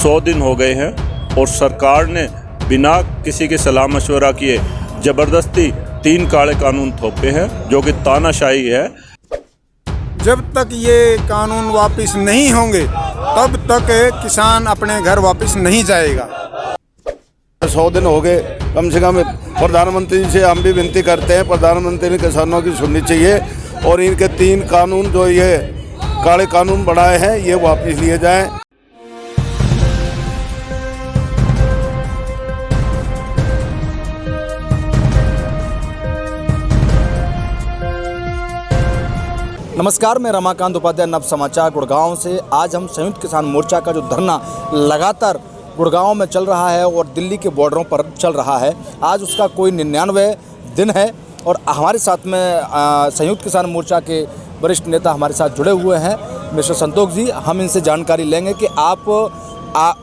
100 दिन हो गए हैं और सरकार ने बिना किसी के सलाह मशवरा किए ज़बरदस्ती 3 काले कानून थोपे हैं, जो कि तानाशाही है। जब तक ये कानून वापस नहीं होंगे तब तक किसान अपने घर वापस नहीं जाएगा। 100 दिन हो गए, कम से कम प्रधानमंत्री से हम भी विनती करते हैं, प्रधानमंत्री ने किसानों की सुननी चाहिए और इनके 3 कानून जो ये काले कानून बढ़ाए हैं ये वापस लिए जाएं। नमस्कार, मैं रमाकांत उपाध्याय, नव समाचार गुड़गांव से। आज हम संयुक्त किसान मोर्चा का जो धरना लगातार गुड़गांव में चल रहा है और दिल्ली के बॉर्डरों पर चल रहा है, आज उसका कोई 99वें दिन है और हमारे साथ में संयुक्त किसान मोर्चा के वरिष्ठ नेता हमारे साथ जुड़े हुए हैं, मिस्टर संतोष जी। हम इनसे जानकारी लेंगे कि आप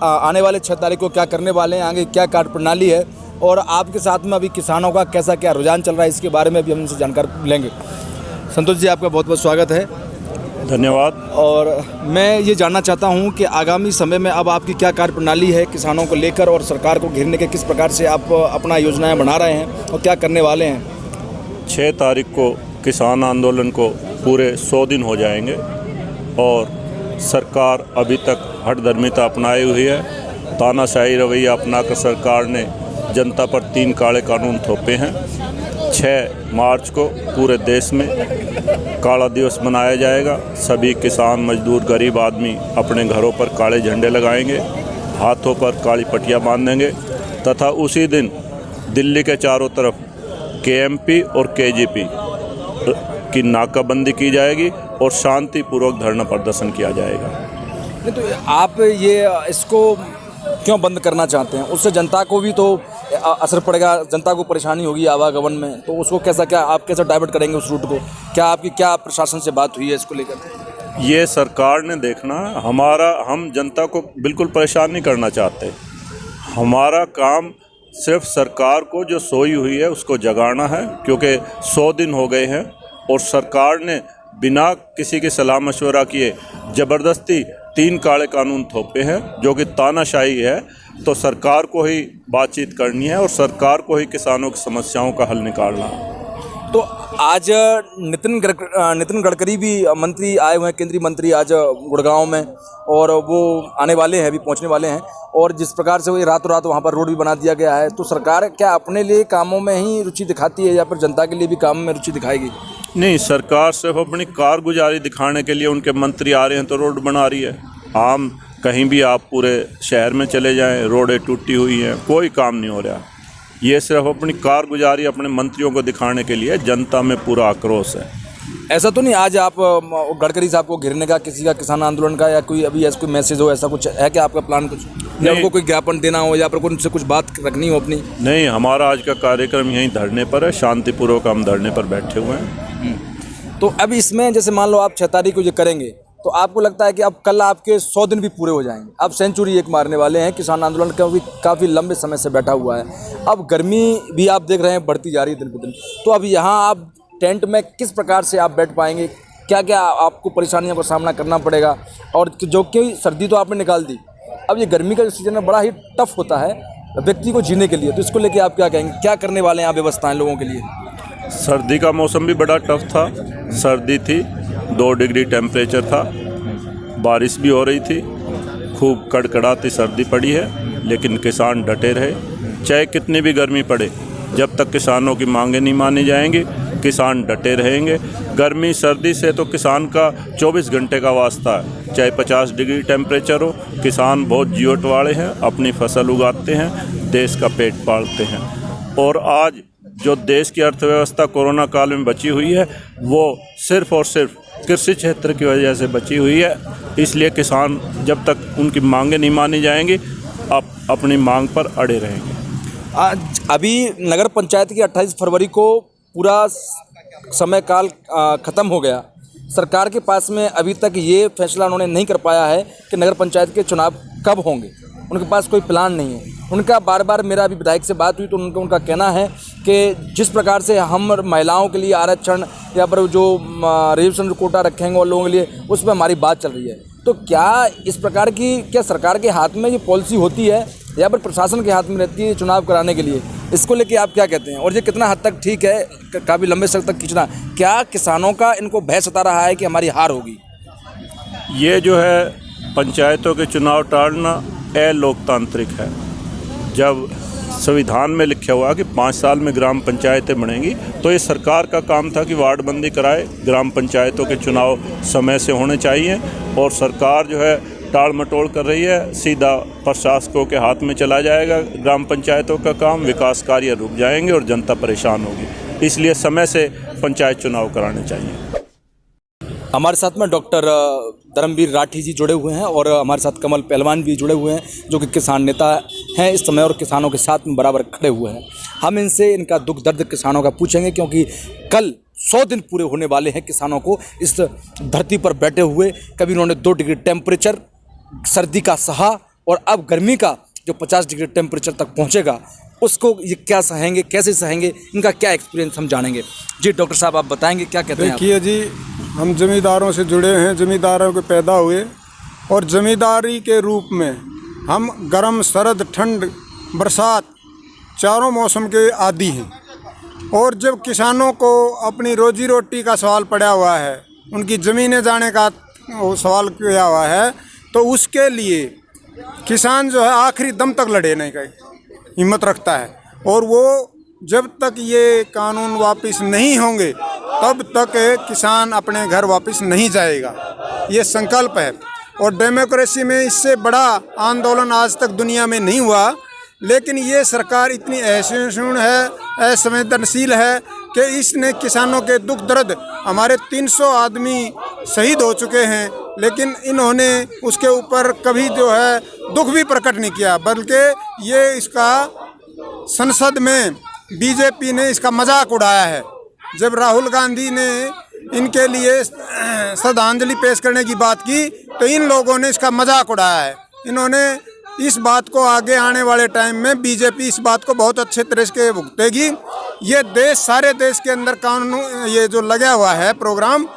आने वाले 6 तारीख को क्या करने वाले हैं, आगे क्या कार्य प्रणाली है और आपके साथ में अभी किसानों का कैसा क्या रुझान चल रहा है, इसके बारे में भी हम इनसे जानकारी लेंगे। संतोष जी, आपका बहुत बहुत स्वागत है। धन्यवाद। और मैं ये जानना चाहता हूँ कि आगामी समय में अब आपकी क्या कार्य प्रणाली है किसानों को लेकर और सरकार को घेरने के किस प्रकार से आप अपना योजनाएं बना रहे हैं और क्या करने वाले हैं। 6 तारीख को किसान आंदोलन को पूरे 100 दिन हो जाएंगे और सरकार अभी तक हठधर्मिता अपनाई हुई है। तानाशाही रवैया अपनाकर सरकार ने जनता पर 3 काले कानून थोपे हैं। 6 मार्च को पूरे देश में काला दिवस मनाया जाएगा। सभी किसान, मजदूर, गरीब आदमी अपने घरों पर काले झंडे लगाएंगे, हाथों पर काली पट्टियाँ बांधेंगे तथा उसी दिन दिल्ली के चारों तरफ केएमपी और केजीपी की नाकाबंदी की जाएगी और शांतिपूर्वक धरना प्रदर्शन किया जाएगा। नहीं तो आप ये इसको क्यों बंद करना चाहते हैं? उससे जनता को भी तो असर पड़ेगा, जनता को परेशानी होगी आवागमन में, तो उसको आप कैसे डाइवर्ट करेंगे उस रूट को? क्या आपकी प्रशासन से बात हुई है इसको लेकर? ये सरकार ने देखना, हम जनता को बिल्कुल परेशान नहीं करना चाहते। हमारा काम सिर्फ सरकार को जो सोई हुई है उसको जगाना है, क्योंकि 100 दिन हो गए हैं और सरकार ने बिना किसी के सलाह मशवरा किए ज़बरदस्ती 3 काले कानून थोपे हैं, जो कि तानाशाही है। तो सरकार को ही बातचीत करनी है और सरकार को ही किसानों की समस्याओं का हल निकालना है। तो आज नितिन गडकरी भी मंत्री आए हुए हैं, केंद्रीय मंत्री आज गुड़गांव में, और वो आने वाले हैं, अभी पहुंचने वाले हैं। और जिस प्रकार से वो रातों रात वहाँ पर रोड भी बना दिया गया है, तो सरकार क्या अपने लिए कामों में ही रुचि दिखाती है या फिर जनता के लिए भी काम में रुचि दिखाएगी? नहीं, सरकार सिर्फ अपनी कारगुजारी दिखाने के लिए उनके मंत्री आ रहे हैं तो रोड बना रही है। आम कहीं भी आप पूरे शहर में चले जाएं, रोडें टूटी हुई हैं, कोई काम नहीं हो रहा। ये सिर्फ अपनी कारगुजारी अपने मंत्रियों को दिखाने के लिए। जनता में पूरा आक्रोश है। ऐसा तो नहीं आज आप गडकरी साहब को घेरने का, किसी का किसान आंदोलन का, या कोई अभी ऐसा कोई मैसेज हो, ऐसा कुछ है क्या आपका प्लान? कुछ या उनको कोई ज्ञापन देना हो या फिर उनसे कुछ बात रखनी हो अपनी? नहीं, हमारा आज का कार्यक्रम यहीं धरने पर है। शांतिपूर्वक हम धरने पर बैठे हुए हैं। तो अब इसमें जैसे मान लो आप 6 तारीख को ये करेंगे, तो आपको लगता है कि अब कल आपके 100 दिन भी पूरे हो जाएंगे? अब सेंचुरी 1 मारने वाले हैं। किसान आंदोलन काफ़ी लंबे समय से बैठा हुआ है। अब गर्मी भी आप देख रहे हैं बढ़ती जा रही है दिन पर दिन। तो अब यहाँ आप टेंट में किस प्रकार से आप बैठ पाएंगे? क्या क्या आपको परेशानियों का सामना करना पड़ेगा? और जो कि सर्दी तो आपने निकाल दी, अब ये गर्मी का जो सीजन है बड़ा ही टफ होता है व्यक्ति को जीने के लिए, तो इसको लेके आप क्या कहेंगे? क्या करने वाले हैं आप व्यवस्थाएं लोगों के लिए? सर्दी का मौसम भी बड़ा टफ था। सर्दी थी, 2 डिग्री टेम्परेचर था, बारिश भी हो रही थी, खूब कड़कड़ाती सर्दी पड़ी है, लेकिन किसान डटे रहे। चाहे कितनी भी गर्मी पड़े, जब तक किसानों की मांगें नहीं मानी जाएंगी, किसान डटे रहेंगे। गर्मी सर्दी से तो किसान का 24 घंटे का वास्ता है। चाहे 50 डिग्री टेम्परेचर हो, किसान बहुत जीवट वाले हैं, अपनी फसल उगाते हैं, देश का पेट पालते हैं। और आज जो देश की अर्थव्यवस्था कोरोना काल में बची हुई है, वो सिर्फ और सिर्फ कृषि क्षेत्र की वजह से बची हुई है। इसलिए किसान जब तक उनकी मांगें नहीं मानी जाएंगी, अपनी मांग पर अड़े रहेंगे। आज अभी नगर पंचायत की 28 फरवरी को पूरा समय काल ख़त्म हो गया। सरकार के पास में अभी तक ये फैसला उन्होंने नहीं कर पाया है कि नगर पंचायत के चुनाव कब होंगे। उनके पास कोई प्लान नहीं है। उनका बार बार मेरा अभी विधायक से बात हुई तो उनका कहना है कि जिस प्रकार से हम महिलाओं के लिए आरक्षण या पर जो रिजर्वेशन कोटा रखेंगे और लोगों के लिए, उस पर हमारी बात चल रही है। तो क्या इस प्रकार की क्या सरकार के हाथ में ये पॉलिसी होती है या फिर प्रशासन के हाथ में रहती है चुनाव कराने के लिए? इसको लेके आप क्या कहते हैं और ये कितना हद तक ठीक है काफ़ी लंबे समय तक खींचना? क्या किसानों का इनको भय सता रहा है कि हमारी हार होगी? ये जो है पंचायतों के चुनाव टालना अलोकतांत्रिक है। जब संविधान में लिखा हुआ कि 5 साल में ग्राम पंचायतें बनेंगी, तो ये सरकार का काम था कि वार्डबंदी कराए, ग्राम पंचायतों के चुनाव समय से होने चाहिए। और सरकार जो है टाल मटोल कर रही है, सीधा प्रशासकों के हाथ में चला जाएगा ग्राम पंचायतों का काम, विकास कार्य रुक जाएंगे और जनता परेशान होगी। इसलिए समय से पंचायत चुनाव कराने चाहिए। हमारे साथ में डॉक्टर धर्मवीर राठी जी जुड़े हुए हैं और हमारे साथ कमल पहलवान भी जुड़े हुए हैं जो कि किसान नेता हैं इस समय और किसानों के साथ में बराबर खड़े हुए हैं। हम इनसे इनका दुख दर्द किसानों का पूछेंगे क्योंकि कल 100 दिन पूरे होने वाले हैं किसानों को इस धरती पर बैठे हुए। कभी उन्होंने 2 डिग्री टेम्परेचर सर्दी का सहा और अब गर्मी का जो 50 डिग्री टेम्परेचर तक पहुँचेगा उसको ये क्या सहेंगे, कैसे सहेंगे, इनका क्या एक्सपीरियंस हम जानेंगे। जी डॉक्टर साहब आप बताएंगे क्या कहते हैं? देखिए जी, हम ज़मींदारों से जुड़े हैं, ज़मींदारों के पैदा हुए और ज़मींदारी के रूप में हम गर्म, सरद, ठंड, बरसात चारों मौसम के आदी हैं। और जब किसानों को अपनी रोजी रोटी का सवाल पड़ा हुआ है, उनकी ज़मीनें जाने का सवाल किया हुआ है, तो उसके लिए किसान जो है आखिरी दम तक लड़ने का हिम्मत रखता है। और वो जब तक ये कानून वापस नहीं होंगे तब तक किसान अपने घर वापस नहीं जाएगा, ये संकल्प है। और डेमोक्रेसी में इससे बड़ा आंदोलन आज तक दुनिया में नहीं हुआ, लेकिन ये सरकार इतनी असहिष्णु है, असंवेदनशील है कि इसने किसानों के दुख दर्द, हमारे 300 आदमी शहीद हो चुके हैं, लेकिन इन्होंने उसके ऊपर कभी जो है दुख भी प्रकट नहीं किया, बल्कि ये इसका संसद में बीजेपी ने इसका मजाक उड़ाया है। जब राहुल गांधी ने इनके लिए श्रद्धांजलि पेश करने की बात की तो इन लोगों ने इसका मजाक उड़ाया है। इन्होंने इस बात को आगे आने वाले टाइम में बीजेपी इस बात को बहुत अच्छे तरह से भुगतेगी। ये देश, सारे देश के अंदर कानून ये जो लगा हुआ है प्रोग्राम,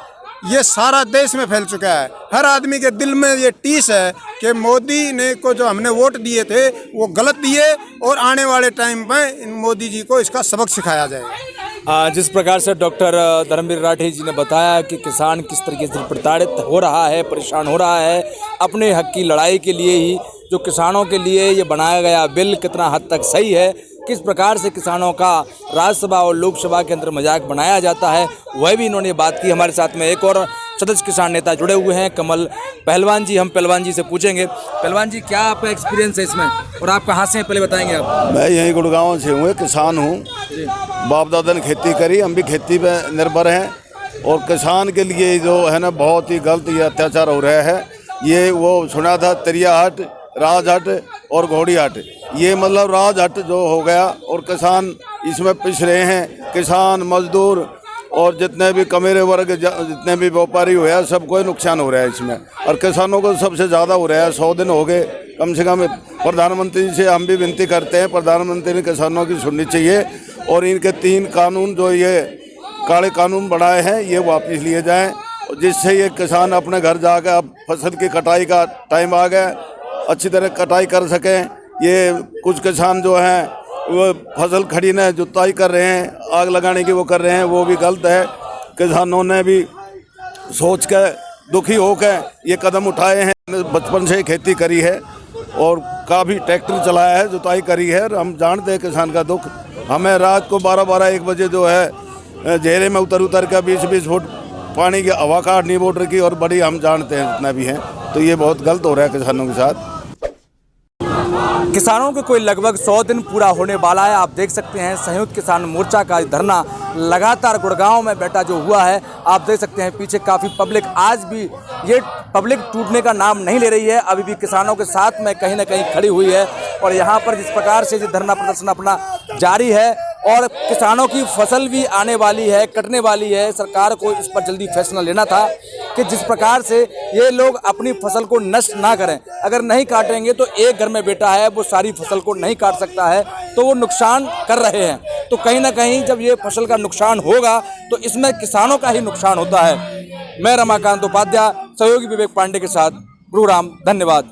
ये सारा देश में फैल चुका है। हर आदमी के दिल में ये टीस है कि मोदी ने को जो हमने वोट दिए थे वो गलत दिए और आने वाले टाइम में इन मोदी जी को इसका सबक सिखाया जाएगा। जिस प्रकार से डॉक्टर धर्मवीर राठी जी ने बताया कि किसान किस तरीके से प्रताड़ित हो रहा है, परेशान हो रहा है, अपने हक की लड़ाई के लिए ही जो किसानों के लिए ये बनाया गया बिल कितना हद तक सही है, किस प्रकार से किसानों का राज्यसभा और लोकसभा के अंदर मजाक बनाया जाता है, वह भी इन्होंने बात की। हमारे साथ में एक और सदस्य किसान नेता जुड़े हुए हैं कमल पहलवान जी। हम पहलवान जी से पूछेंगे, पहलवान जी क्या आपका एक्सपीरियंस है इसमें और आप कहाँ से हैं पहले बताएंगे आप? मैं यहीं गुड़गांव से हूँ, किसान हूँ। बाप दादा ने खेती करी, हम भी खेती पे निर्भर हैं। और किसान के लिए जो है ना बहुत ही गलत ये अत्याचार हो रहा है। ये वो सुना था तिरियाहट, राजहट और घोड़ीहट, ये मतलब राजहट जो हो गया और किसान इसमें पिस रहे हैं। किसान, मजदूर और जितने भी कमेरे वर्ग, जितने भी व्यापारी हुए हैं, सबको नुकसान हो रहा है इसमें। और किसानों को सबसे ज़्यादा हो रहा है। 100 दिन हो गए कम से कम। प्रधानमंत्री से हम भी विनती करते हैं, प्रधानमंत्री ने किसानों की सुननी चाहिए और इनके 3 कानून जो ये काले कानून बनाए हैं ये वापस लिए जाएँ, जिससे ये किसान अपने घर जाकर अब फसल की कटाई का टाइम आ गया, अच्छी तरह कटाई कर सकें। ये कुछ किसान जो हैं वो फसल खड़ी ने जुताई कर रहे हैं, आग लगाने की वो कर रहे हैं, वो भी गलत है। किसानों ने भी सोच कर दुखी होकर ये कदम उठाए हैं। बचपन से खेती करी है और काफ़ी ट्रैक्टर चलाया है, जुताई करी है। और हम जानते हैं किसान का दुख। हमें रात को 12-12-1 बजे जो है घेरे में उतर कर 20-20 फुट पानी की हवा काटनी मोटर की, और बड़ी हम जानते हैं जितना भी हैं। तो ये बहुत गलत हो रहा है किसानों के साथ। किसानों के कोई लगभग 100 दिन पूरा होने वाला है। आप देख सकते हैं संयुक्त किसान मोर्चा का धरना लगातार गुड़गांव में बैठा जो हुआ है, आप देख सकते हैं पीछे काफ़ी पब्लिक, आज भी ये पब्लिक टूटने का नाम नहीं ले रही है, अभी भी किसानों के साथ में कहीं ना कहीं खड़ी हुई है। और यहाँ पर जिस प्रकार से ये धरना प्रदर्शन अपना जारी है और किसानों की फसल भी आने वाली है, कटने वाली है, सरकार को इस पर जल्दी फैसला लेना था कि जिस प्रकार से ये लोग अपनी फसल को नष्ट ना करें। अगर नहीं काटेंगे तो एक घर में बेटा है वो सारी फसल को नहीं काट सकता है, तो वो नुकसान कर रहे हैं। तो कहीं ना कहीं जब ये फसल का नुकसान होगा तो इसमें किसानों का ही नुकसान होता है। मैं रमाकांत उपाध्याय, सहयोगी विवेक पांडे के साथ गुरुग्राम। धन्यवाद।